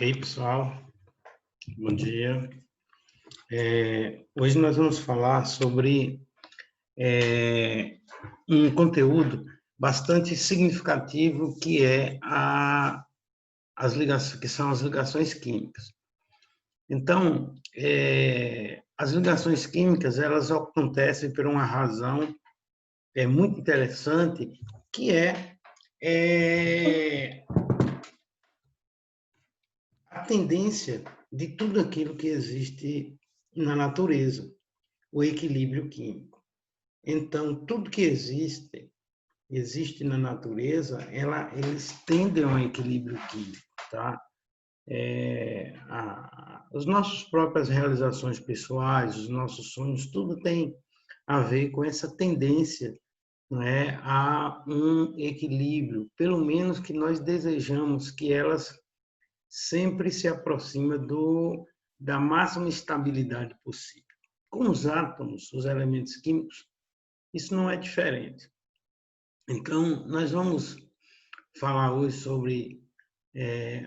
Ok, pessoal, bom dia. Hoje nós vamos falar sobre um conteúdo bastante significativo que é as ligações, que são as ligações químicas. Então, as ligações químicas, elas acontecem por uma razão muito interessante, que a tendência de tudo aquilo que existe na natureza, o equilíbrio químico. Então, tudo que existe na natureza, eles tendem a um equilíbrio químico, tá? As nossas próprias realizações pessoais, os nossos sonhos, tudo tem a ver com essa tendência, não é, a um equilíbrio, pelo menos que nós desejamos que elas sempre se aproxima da máxima estabilidade possível. Com os átomos, os elementos químicos, isso não é diferente. Então, nós vamos falar hoje sobre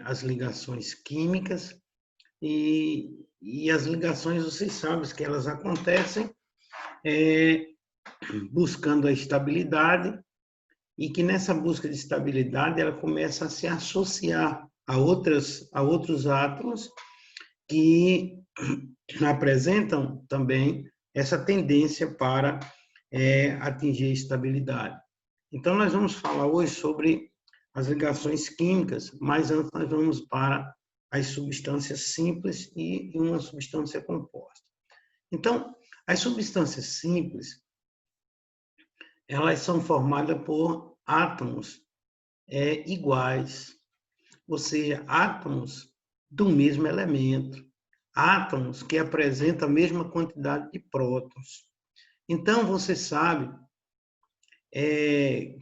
as ligações químicas e as ligações, vocês sabem que elas acontecem buscando a estabilidade e que nessa busca de estabilidade ela começa a se associar a outros átomos que apresentam também essa tendência para atingir a estabilidade. Então, nós vamos falar hoje sobre as ligações químicas, mas antes nós vamos para as substâncias simples e uma substância composta. Então, as substâncias simples, elas são formadas por átomos iguais, ou seja, átomos do mesmo elemento, átomos que apresentam a mesma quantidade de prótons. Então, você sabe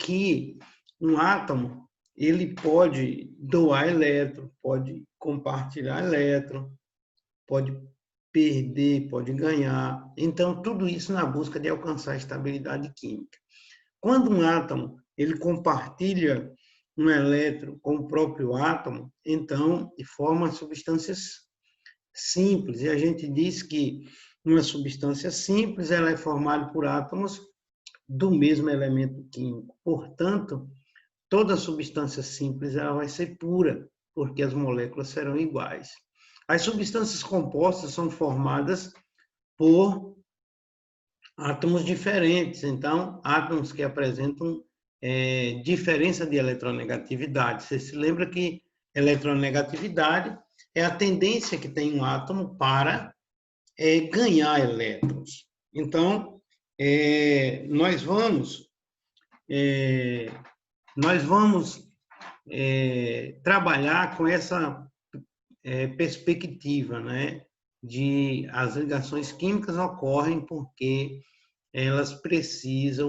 que um átomo ele pode doar elétron, pode compartilhar elétron, pode perder, pode ganhar. Então, tudo isso na busca de alcançar a estabilidade química. Quando um átomo ele compartilha um elétron com o próprio átomo, então forma substâncias simples. E a gente diz que uma substância simples ela é formada por átomos do mesmo elemento químico. Portanto, toda substância simples ela vai ser pura, porque as moléculas serão iguais. As substâncias compostas são formadas por átomos diferentes, então, átomos que apresentam diferença de eletronegatividade. Você se lembra que eletronegatividade é a tendência que tem um átomo para ganhar elétrons. Então, nós vamos trabalhar com essa perspectiva, né, de as ligações químicas ocorrem porque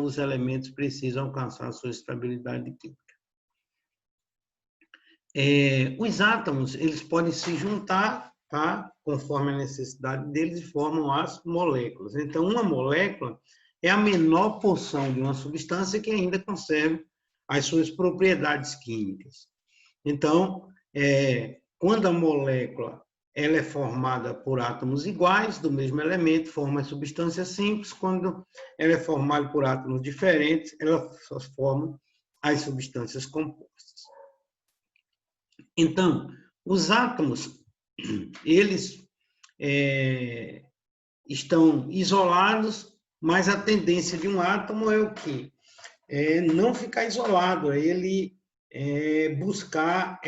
os elementos precisam alcançar a sua estabilidade química. Os átomos, eles podem se juntar, tá, conforme a necessidade deles, e formam as moléculas. Então, uma molécula é a menor porção de uma substância que ainda conserva as suas propriedades químicas. Então, quando a molécula ela é formada por átomos iguais do mesmo elemento, forma as substâncias simples. Quando ela é formada por átomos diferentes, ela forma as substâncias compostas. Então, os átomos, eles estão isolados, mas a tendência de um átomo é o quê? Não ficar isolado, é ele buscar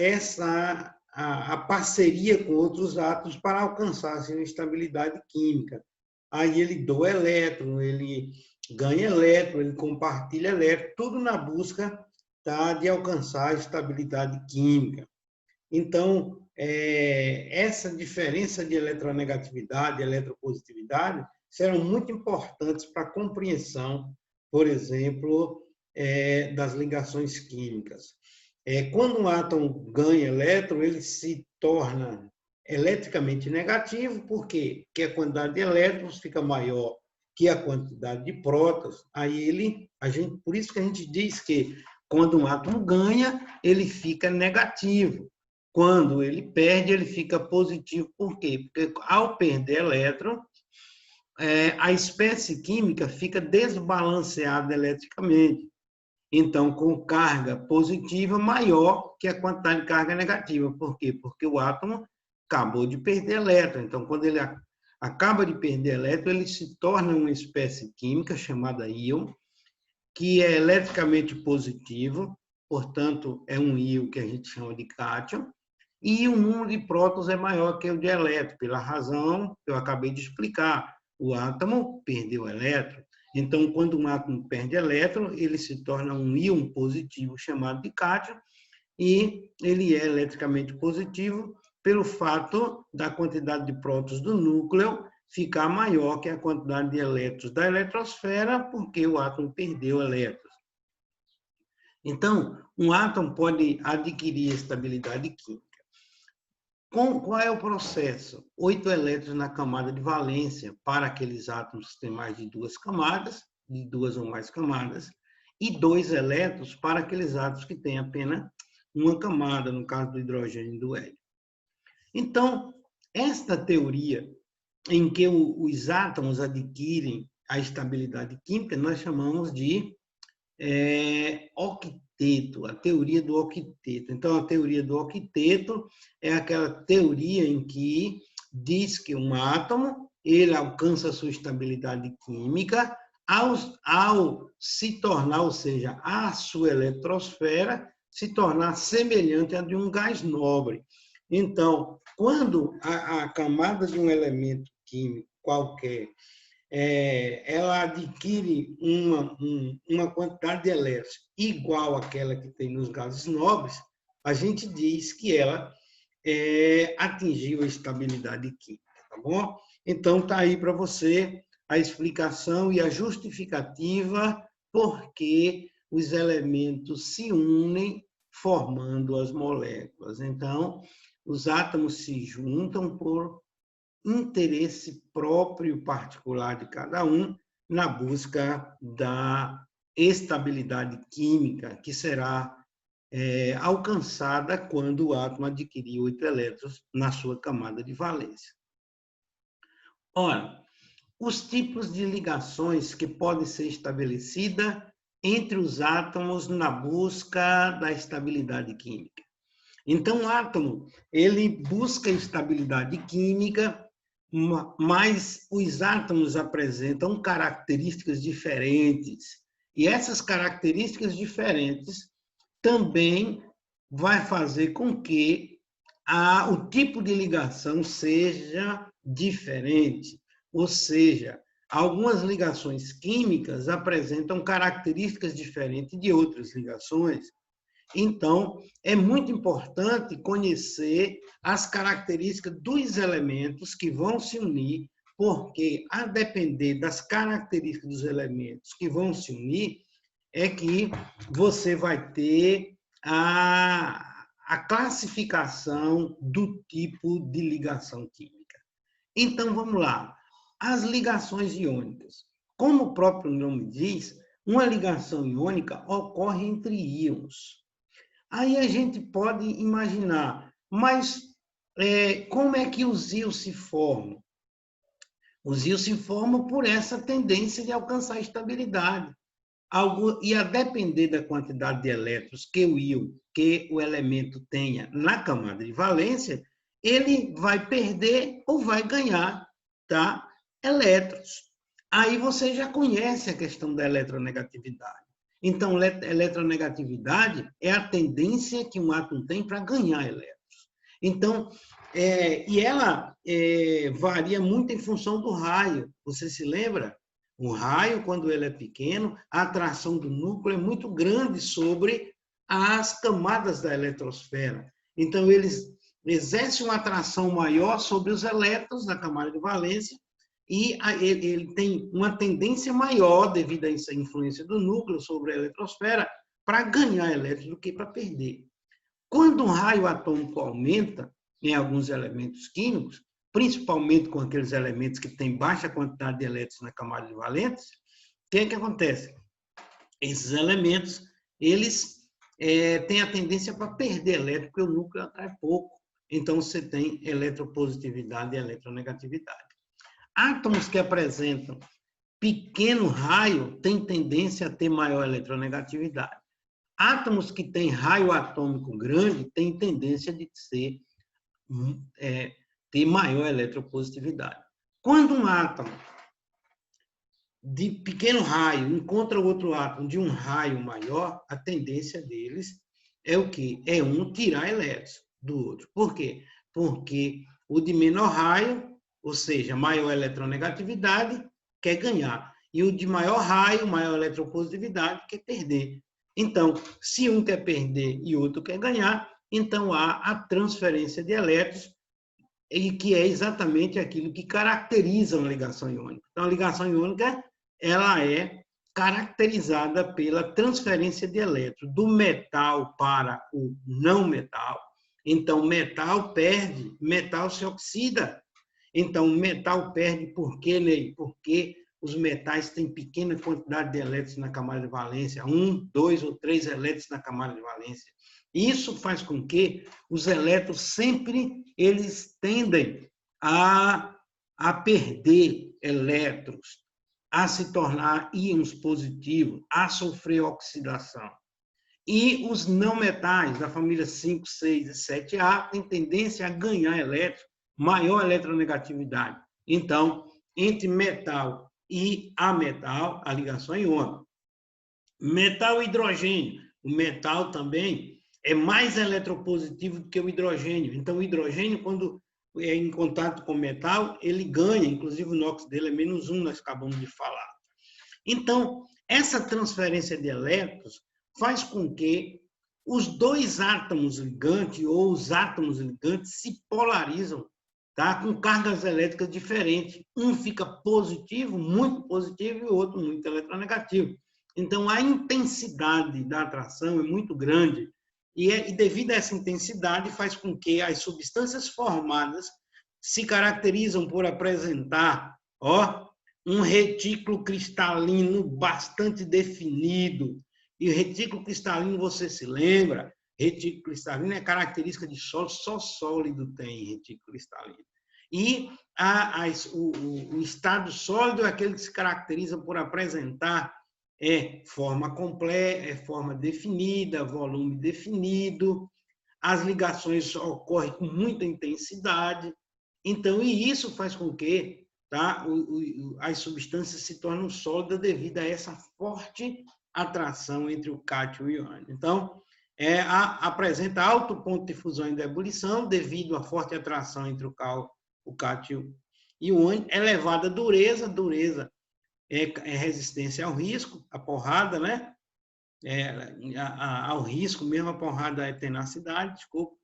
a parceria com outros átomos para alcançar a sua estabilidade química. Aí ele doa elétron, ele ganha elétron, ele compartilha elétron, tudo na busca, tá, de alcançar a estabilidade química. Então, essa diferença de eletronegatividade e eletropositividade serão muito importantes para a compreensão, por exemplo, das ligações químicas. Quando um átomo ganha elétron, ele se torna eletricamente negativo, por quê? Porque a quantidade de elétrons fica maior que a quantidade de prótons. Aí por isso que a gente diz que quando um átomo ganha, ele fica negativo. Quando ele perde, ele fica positivo. Por quê? Porque ao perder elétron, a espécie química fica desbalanceada eletricamente. Então, com carga positiva maior que a quantidade de carga negativa. Por quê? Porque o átomo acabou de perder elétron. Então, quando ele acaba de perder elétron, ele se torna uma espécie química chamada íon, que é eletricamente positivo, portanto, é um íon que a gente chama de cátion, e o número de prótons é maior que o de elétron, pela razão que eu acabei de explicar. O átomo perdeu elétron. Então, quando um átomo perde elétron, ele se torna um íon positivo chamado de cátion, e ele é eletricamente positivo pelo fato da quantidade de prótons do núcleo ficar maior que a quantidade de elétrons da eletrosfera, porque o átomo perdeu elétrons. Então, um átomo pode adquirir estabilidade química. Qual é o processo? 8 elétrons na camada de valência para aqueles átomos que têm mais de 2 camadas, de 2 ou mais camadas, e 2 elétrons para aqueles átomos que têm apenas uma camada, no caso do hidrogênio e do hélio. Então, esta teoria em que os átomos adquirem a estabilidade química, nós chamamos de octeto, a teoria do octeto. Então, a teoria do octeto é aquela teoria em que diz que um átomo ele alcança a sua estabilidade química ao se tornar, ou seja, a sua eletrosfera se tornar semelhante à de um gás nobre. Então, quando a camada de um elemento químico qualquer ela adquire uma quantidade de elétrons igual àquela que tem nos gases nobres, a gente diz que ela atingiu a estabilidade química, tá bom? Então, está aí para você a explicação e a justificativa por que os elementos se unem formando as moléculas. Então, os átomos se juntam por interesse próprio particular de cada um na busca da estabilidade química que será alcançada quando o átomo adquirir 8 elétrons na sua camada de valência. Ora, os tipos de ligações que podem ser estabelecidas entre os átomos na busca da estabilidade química. Então, o átomo, ele busca estabilidade química, mas os átomos apresentam características diferentes. E essas características diferentes também vai fazer com que o tipo de ligação seja diferente. Ou seja, algumas ligações químicas apresentam características diferentes de outras ligações. Então, é muito importante conhecer as características dos elementos que vão se unir, porque, a depender das características dos elementos que vão se unir, é que você vai ter a classificação do tipo de ligação química. Então, vamos lá. As ligações iônicas. Como o próprio nome diz, uma ligação iônica ocorre entre íons. Aí a gente pode imaginar, mas como é que os íons se formam? Os íons se formam por essa tendência de alcançar estabilidade. E a depender da quantidade de elétrons que o íon, que o elemento tenha na camada de valência, ele vai perder ou vai ganhar, tá? Elétrons. Aí você já conhece a questão da eletronegatividade. Então, eletronegatividade é a tendência que um átomo tem para ganhar elétrons. Então, e ela varia muito em função do raio. Você se lembra? O raio, quando ele é pequeno, a atração do núcleo é muito grande sobre as camadas da eletrosfera. Então, eles exercem uma atração maior sobre os elétrons da camada de valência e ele tem uma tendência maior, devido a essa influência do núcleo sobre a eletrosfera, para ganhar elétrons do que para perder. Quando um raio atômico aumenta em alguns elementos químicos, principalmente com aqueles elementos que têm baixa quantidade de elétrons na camada de valência, o que é que acontece? Esses elementos, eles tem a tendência para perder elétron, porque o núcleo atrai pouco. Então, você tem eletropositividade e eletronegatividade. Átomos que apresentam pequeno raio têm tendência a ter maior eletronegatividade. Átomos que têm raio atômico grande têm tendência de ter maior eletropositividade. Quando um átomo de pequeno raio encontra outro átomo de um raio maior, a tendência deles é o quê? É um tirar elétrons do outro. Por quê? Porque o de menor raio, ou seja, maior eletronegatividade, quer ganhar. E o de maior raio, maior eletropositividade, quer perder. Então, se um quer perder e outro quer ganhar, então há a transferência de elétrons, e que é exatamente aquilo que caracteriza uma ligação iônica. Então, a ligação iônica ela é caracterizada pela transferência de elétrons do metal para o não metal. Então, metal perde, metal se oxida. Então, metal perde por quê, Ney? Porque os metais têm pequena quantidade de elétrons na camada de valência, 1, 2 ou 3 elétrons na camada de valência. Isso faz com que os elétrons sempre eles tendem a perder elétrons, a se tornar íons positivos, a sofrer oxidação. E os não metais da família 5, 6 e 7A têm tendência a ganhar elétrons, maior eletronegatividade. Então, entre metal e ametal, a ligação é iônica. Metal e hidrogênio. O metal também é mais eletropositivo do que o hidrogênio. Então, o hidrogênio, quando é em contato com o metal, ele ganha, inclusive o NOx dele é -1, nós acabamos de falar. Então, essa transferência de elétrons faz com que os dois átomos ligantes ou os átomos ligantes se polarizam, tá? Com cargas elétricas diferentes. Um fica positivo, muito positivo, e o outro muito eletronegativo. Então, a intensidade da atração é muito grande e devido a essa intensidade faz com que as substâncias formadas se caracterizam por apresentar, um retículo cristalino bastante definido. E o retículo cristalino, você se lembra, retículo cristalino é característica de sólido, só sólido tem retículo cristalino. E o estado sólido é aquele que se caracteriza por apresentar forma completa, forma definida, volume definido, as ligações ocorrem com muita intensidade. Então, e isso faz com que as substâncias se tornem sólidas devido a essa forte atração entre o cátion e o ânion. Então, apresenta alto ponto de fusão e de ebulição devido à forte atração entre o cátion e o ânion, elevada dureza é resistência ao risco, a porrada, né? Ao risco, mesmo a porrada é tenacidade, desculpa.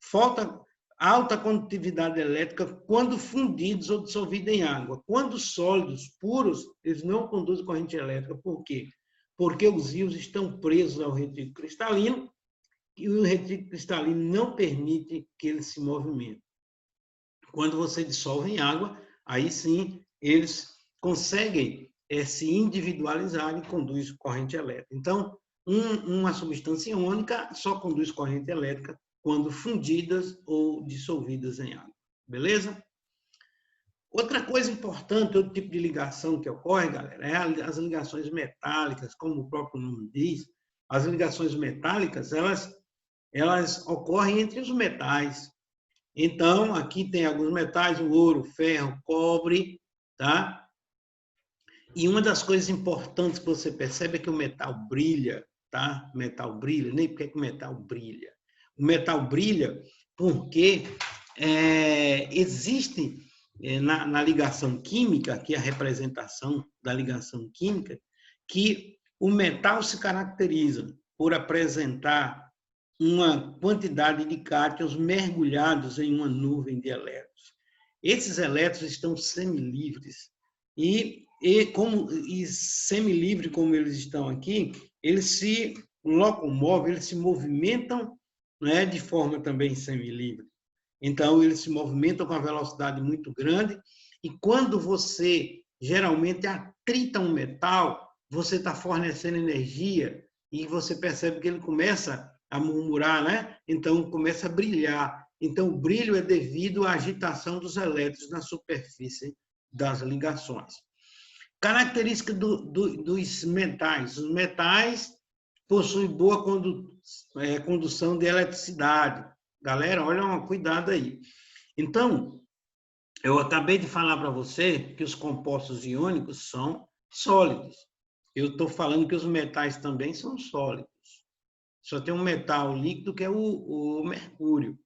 Falta alta condutividade elétrica quando fundidos ou dissolvidos em água. Quando sólidos, puros, eles não conduzem corrente elétrica. Por quê? Porque os íons estão presos ao retículo cristalino e o retículo cristalino não permite que eles se movimentem. Quando você dissolve em água, aí sim eles conseguem se individualizar e conduz corrente elétrica. Então, uma substância iônica só conduz corrente elétrica quando fundidas ou dissolvidas em água. Beleza? Outra coisa importante, outro tipo de ligação que ocorre, galera, é as ligações metálicas, como o próprio nome diz. As ligações metálicas, elas ocorrem entre os metais. Então, aqui tem alguns metais, o ouro, o ferro, o cobre, tá? E uma das coisas importantes que você percebe é que o metal brilha, tá? O metal brilha, nem porque que o metal brilha. O metal brilha porque existe na ligação química, que é a representação da ligação química, que o metal se caracteriza por apresentar uma quantidade de cátions mergulhados em uma nuvem de elétrons. Esses elétrons estão semilivres e semilivre como eles estão aqui, eles se locomovem, eles se movimentam, né, de forma também semilivre. Então, eles se movimentam com uma velocidade muito grande e quando você geralmente atrita um metal, você está fornecendo energia e você percebe que ele começa a murmurar, né? Então começa a brilhar. Então o brilho é devido à agitação dos elétrons na superfície das ligações. Característica dos metais. Os metais possuem boa condução de eletricidade. Galera, olha, cuidado aí. Então, eu acabei de falar para você que os compostos iônicos são sólidos. Eu estou falando que os metais também são sólidos. Só tem um metal líquido que é o mercúrio.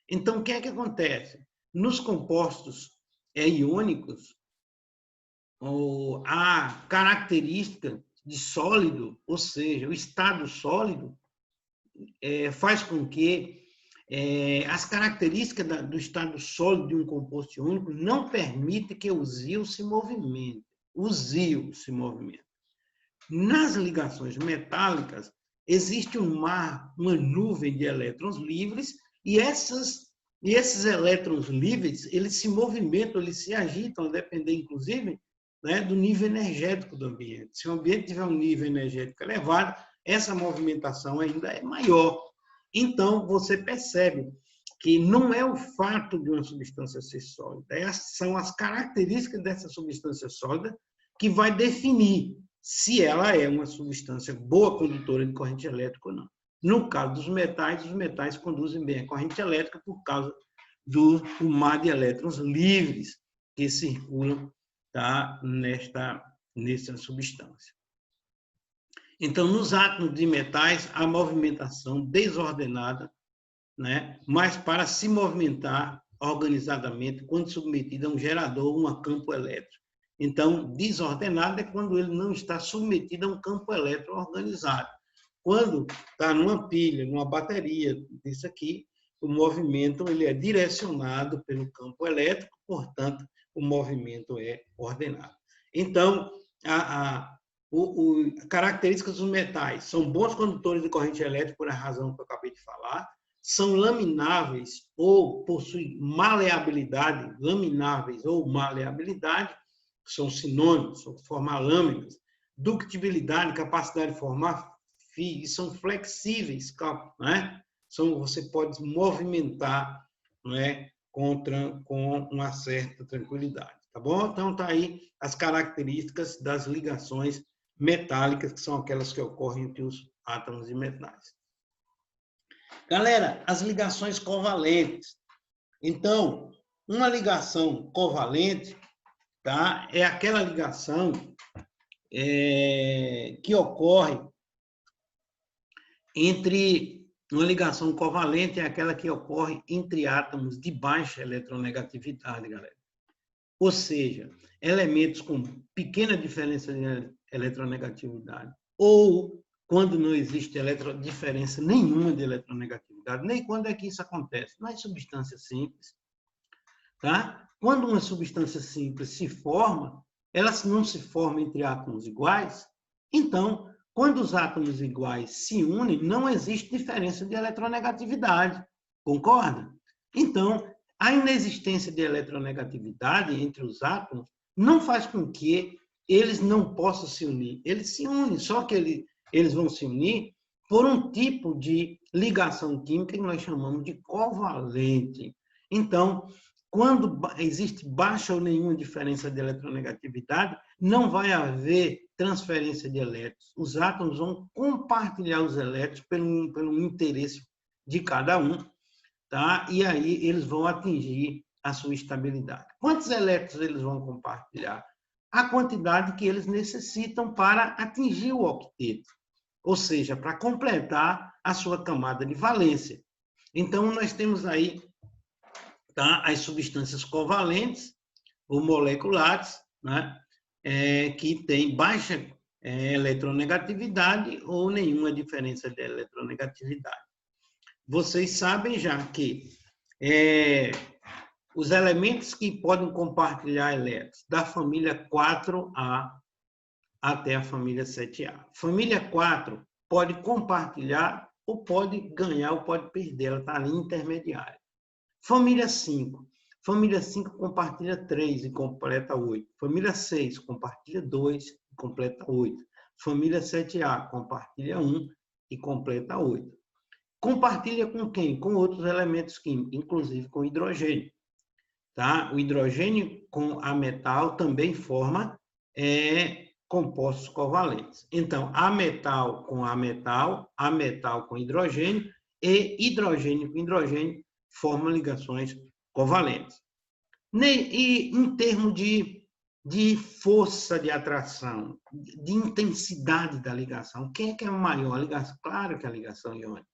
Então, o que é que acontece? Nos compostos iônicos, a característica de sólido, ou seja, o estado sólido, faz com que as características do estado sólido de um composto iônico não permitem que os íons se movimentem. Os íons se movimentam. Nas ligações metálicas, existe uma nuvem de elétrons livres e esses elétrons livres, eles se movimentam, eles se agitam, a depender, inclusive, né, do nível energético do ambiente. Se o ambiente tiver um nível energético elevado, essa movimentação ainda é maior. Então, você percebe que não é o fato de uma substância ser sólida, são as características dessa substância sólida que vai definir se ela é uma substância boa condutora de corrente elétrica ou não. No caso dos metais, os metais conduzem bem a corrente elétrica por causa do mar de elétrons livres que circulam, tá, nessa substância. Então, nos átomos de metais, a movimentação desordenada, né, mas para se movimentar organizadamente quando submetido a um gerador ou a campo elétrico. Então, desordenado é quando ele não está submetido a um campo elétrico organizado. Quando está numa pilha, numa bateria, isso aqui, o movimento ele é direcionado pelo campo elétrico, portanto, o movimento é ordenado. Então, características dos metais são bons condutores de corrente elétrica, por a razão que eu acabei de falar, são lamináveis ou possuem maleabilidade, lamináveis ou maleabilidade, são sinônimos, são formar lâminas, ductibilidade, capacidade de formar fios, são flexíveis, né? Você pode movimentar, né, com uma certa tranquilidade, tá bom? Então, tá aí as características das ligações metálicas, que são aquelas que ocorrem entre os átomos de metais. Galera, as ligações covalentes. Então, uma ligação covalente, tá, é aquela ligação que ocorre entre... Uma ligação covalente é aquela que ocorre entre átomos de baixa eletronegatividade, galera. Ou seja, elementos com pequena diferença de eletronegatividade, ou quando não existe diferença nenhuma de eletronegatividade, nem quando é que isso acontece. Nas substâncias simples, tá? Quando uma substância simples se forma, ela não se forma entre átomos iguais, então, quando os átomos iguais se unem, não existe diferença de eletronegatividade. Concorda? Então, a inexistência de eletronegatividade entre os átomos não faz com que eles não possam se unir. Eles se unem, só que eles vão se unir por um tipo de ligação química que nós chamamos de covalente. Então, quando existe baixa ou nenhuma diferença de eletronegatividade, não vai haver transferência de elétrons. Os átomos vão compartilhar os elétrons pelo interesse de cada um, tá? E aí eles vão atingir a sua estabilidade. Quantos elétrons eles vão compartilhar? A quantidade que eles necessitam para atingir o octeto, ou seja, para completar a sua camada de valência. Então, nós temos aí, tá, as substâncias covalentes ou moleculares, né, que têm baixa eletronegatividade ou nenhuma diferença de eletronegatividade. Vocês sabem já que os elementos que podem compartilhar elétrons da família 4A até a família 7A. Família 4 pode compartilhar ou pode ganhar ou pode perder, ela está ali intermediária. Família 5. Família 5 compartilha 3 e completa 8. Família 6 compartilha 2 e completa 8. Família 7A compartilha 1 e completa 8. Compartilha com quem? Com outros elementos químicos, inclusive com hidrogênio. Tá? O hidrogênio com a metal também forma compostos covalentes. Então, a metal com hidrogênio e hidrogênio com hidrogênio formam ligações covalentes. E em termos de força de atração, de intensidade da ligação, quem é a maior ligação? Claro que é a ligação iônica.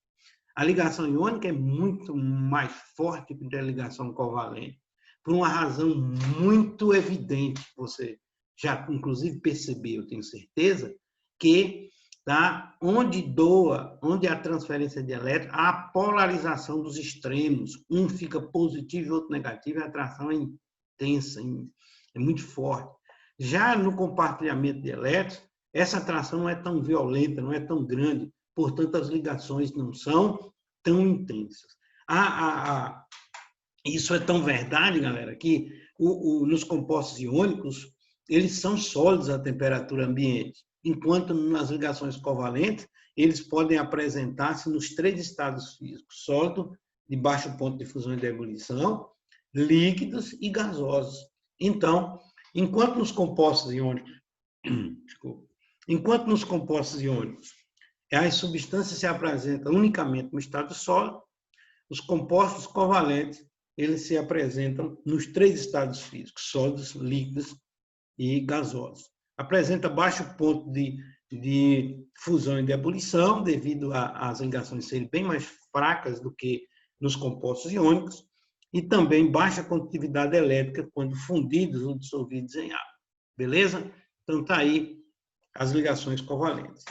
A ligação iônica é muito mais forte que a ligação covalente, por uma razão muito evidente, você já inclusive percebeu, eu tenho certeza, que onde há transferência de elétrons, há a polarização dos extremos, um fica positivo e outro negativo, a atração é intensa, é muito forte. Já no compartilhamento de elétrons, essa atração não é tão violenta, não é tão grande, portanto, as ligações não são tão intensas. Isso é tão verdade, galera, que nos compostos iônicos, eles são sólidos à temperatura ambiente, enquanto nas ligações covalentes, eles podem apresentar-se nos 3 estados físicos: sólido, de baixo ponto de fusão e de ebulição, líquidos e gasosos. Então, enquanto nos compostos iônicos, as substâncias se apresentam unicamente no estado sólido, os compostos covalentes, eles se apresentam nos 3 estados físicos: sólidos, líquidos e gasosos. Apresenta baixo ponto de fusão e de ebulição, devido às ligações serem bem mais fracas do que nos compostos iônicos, e também baixa condutividade elétrica quando fundidos ou dissolvidos em água. Beleza? Então, está aí as ligações covalentes.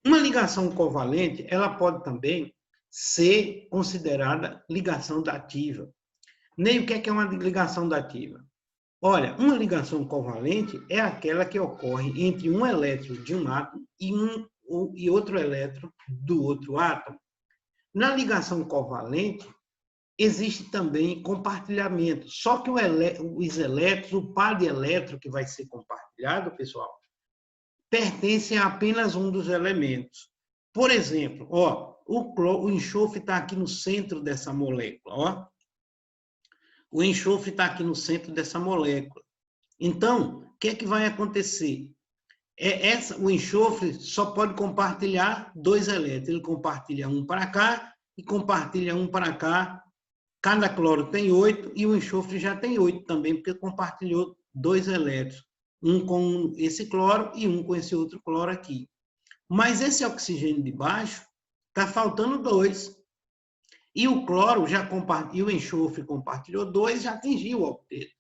Uma ligação covalente, ela pode também ser considerada ligação dativa. Nem o que é uma ligação dativa? Olha, uma ligação covalente é aquela que ocorre entre um elétron de um átomo e outro elétron do outro átomo. Na ligação covalente, existe também compartilhamento, só que os elétrons, o par de elétrons que vai ser compartilhado, pessoal, pertence a apenas um dos elementos. Por exemplo, o enxofre está aqui no centro dessa molécula. O enxofre está aqui no centro dessa molécula. Então, o que é que vai acontecer? O enxofre só pode compartilhar 2 elétrons. Ele compartilha um para cá e compartilha um para cá. Cada cloro tem 8 e o enxofre já tem 8 também, porque compartilhou 2 elétrons. Um com esse cloro e um com esse outro cloro aqui. Mas esse oxigênio de baixo está faltando 2. E o cloro e o enxofre compartilhou 2, já atingiu o octeto.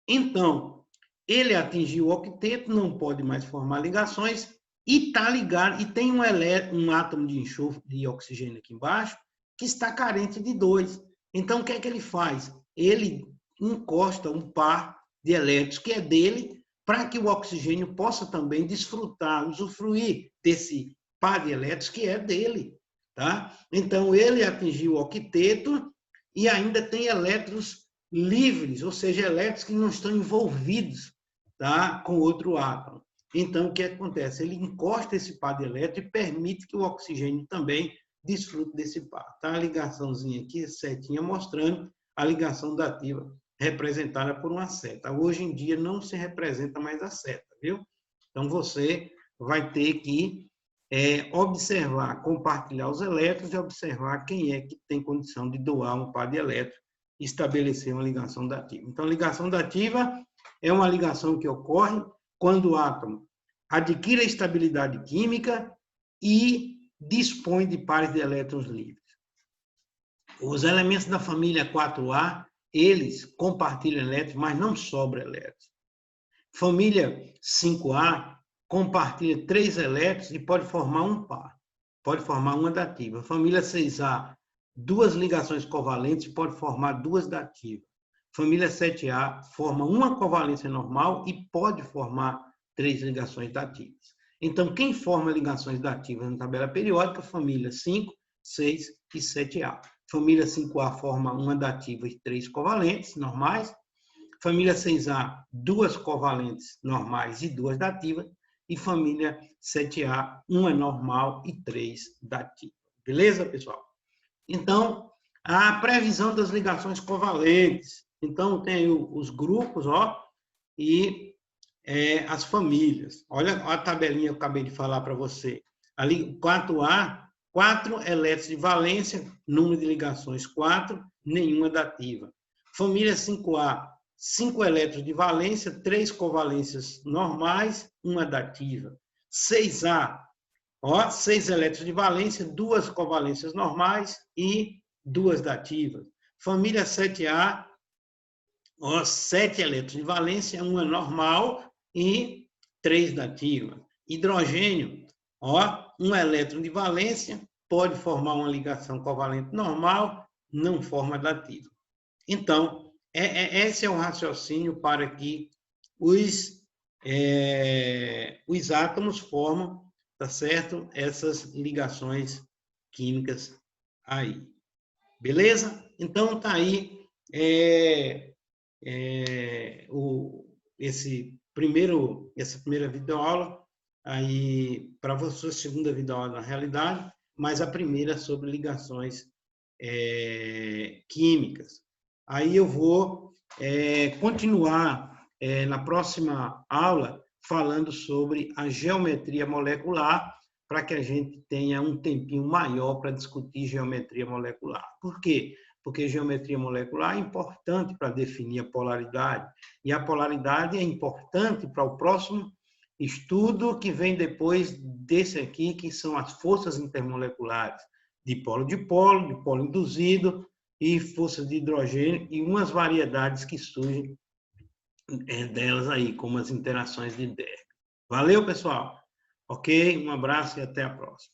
Então, ele atingiu o octeto, não pode mais formar ligações e está ligado, e tem um átomo de enxofre, de oxigênio aqui embaixo, que está carente de 2. Então, o que é que ele faz? Ele encosta um par de elétrons que é dele, para que o oxigênio possa também desfrutar, usufruir desse par de elétrons que é dele. Tá? Então, ele atingiu o octeto e ainda tem elétrons livres, ou seja, elétrons que não estão envolvidos, tá, com outro átomo. Então, o que acontece? Ele encosta esse par de elétrons e permite que o oxigênio também desfrute desse par. Tá? A ligaçãozinha aqui, setinha, mostrando a ligação dativa representada por uma seta. Hoje em dia não se representa mais a seta, viu? Então, você vai ter que observar, compartilhar os elétrons e observar quem é que tem condição de doar um par de elétrons e estabelecer uma ligação dativa. Então, a ligação dativa é uma ligação que ocorre quando o átomo adquire a estabilidade química e dispõe de pares de elétrons livres. Os elementos da família 4A, eles compartilham elétrons, mas não sobra elétrons. Família 5A compartilha 3 elétrons e pode formar um par, pode formar uma dativa. Família 6A, 2 ligações covalentes, pode formar 2 dativas. Família 7A forma uma covalência normal e pode formar 3 ligações dativas. Então, quem forma ligações dativas na tabela periódica? Família 5, 6 e 7A. Família 5A forma uma dativa e 3 covalentes normais. Família 6A, 2 covalentes normais e 2 dativas. e família 7A, 1 é normal e 3 dativa. Beleza, pessoal? Então, a previsão das ligações covalentes. Então, tem os grupos, ó, e as famílias. Olha a tabelinha que eu acabei de falar para você. Ali, 4A, 4 elétrons de valência, número de ligações 4, nenhuma dativa. Família 5A, 5 elétrons de valência, 3 covalências normais, 1 dativa. 6A, ó, 6 elétrons de valência, 2 covalências normais e 2 dativas. Família 7A, ó, 7 elétrons de valência, 1 normal e 3 dativas. Hidrogênio, ó, 1 elétron de valência, pode formar uma ligação covalente normal, não forma dativa. Então, esse é o raciocínio para que os átomos formam, tá certo? Essas ligações químicas aí. Beleza? Então, tá aí essa primeira videoaula aí para você, segunda videoaula na realidade, mas a primeira sobre ligações químicas. Aí eu vou continuar na próxima aula falando sobre a geometria molecular, para que a gente tenha um tempinho maior para discutir geometria molecular. Por quê? Porque geometria molecular é importante para definir a polaridade, e a polaridade é importante para o próximo estudo que vem depois desse aqui, que são as forças intermoleculares, de polo induzido e forças de hidrogênio, e umas variedades que surgem delas aí, como as interações de Derby. Valeu, pessoal! Ok? Um abraço e até a próxima.